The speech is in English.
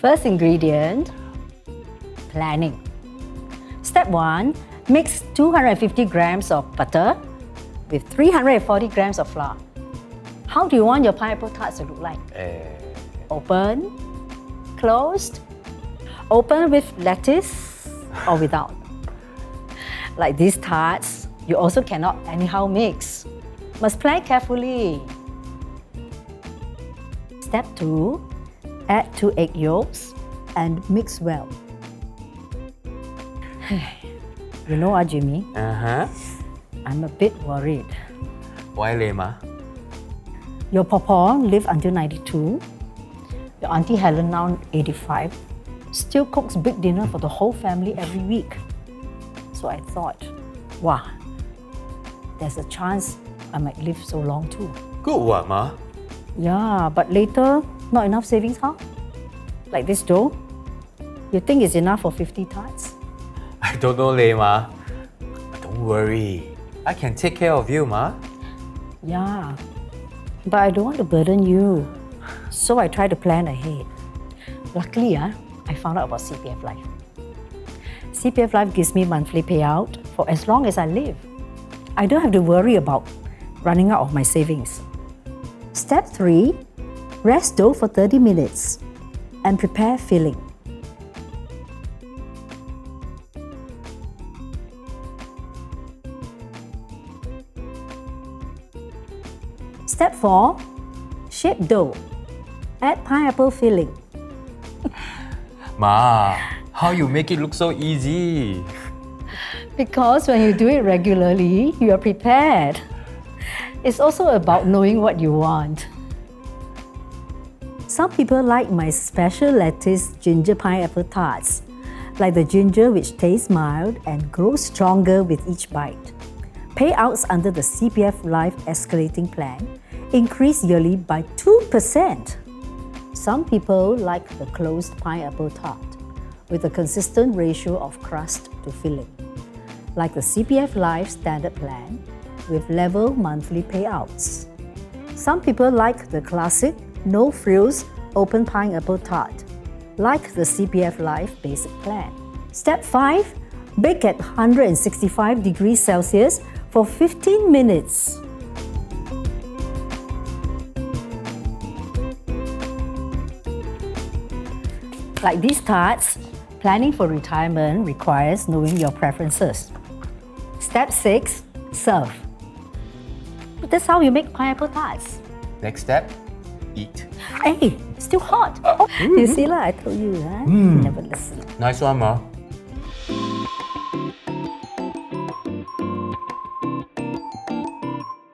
First ingredient, planning. Step 1, mix 250 grams of butter with 340 grams of flour. How do you want your pineapple tarts to look like? Open, closed, open with lettuce or without. Like these tarts, you also cannot anyhow mix. Must plan carefully. Step 2, add 2 egg yolks and mix well. You know what, Jimmy? I'm a bit worried. Why, Lema? Your papa lived until 92. Your auntie Helen, now 85, still cooks big dinner for the whole family every week. So I thought, wow, there's a chance I might live so long too. Good work, Ma. Yeah, but later, not enough savings, huh? Like this dough, you think it's enough for 50 tarts? I don't know, Lema. Don't worry. I can take care of you, Ma. Yeah, but I don't want to burden you. So I try to plan ahead. Luckily, I found out about CPF Life. CPF Life gives me monthly payout for as long as I live. I don't have to worry about running out of my savings. Step 3, rest dough for 30 minutes and prepare filling. Step 4, shape dough. Add pineapple filling. Ma, how you make it look so easy? Because when you do it regularly, you are prepared. It's also about knowing what you want. Some people like my special lettuce ginger pineapple tarts, like the ginger which tastes mild and grows stronger with each bite. Payouts under the CPF Life escalating plan increase yearly by 2%. Some people like the closed pineapple tart with a consistent ratio of crust to filling, like the CPF Life standard plan with level monthly payouts. Some people like the classic, no-frills, open pineapple tart, like the CPF Life basic plan. Step 5, bake at 165 degrees Celsius for 15 minutes. Like these tarts, planning for retirement requires knowing your preferences. Step 6, serve. That's how you make pineapple tarts. Next step, eat. Hey, still hot. Oh, you see, I told you, you never listen. Nice one, Ma.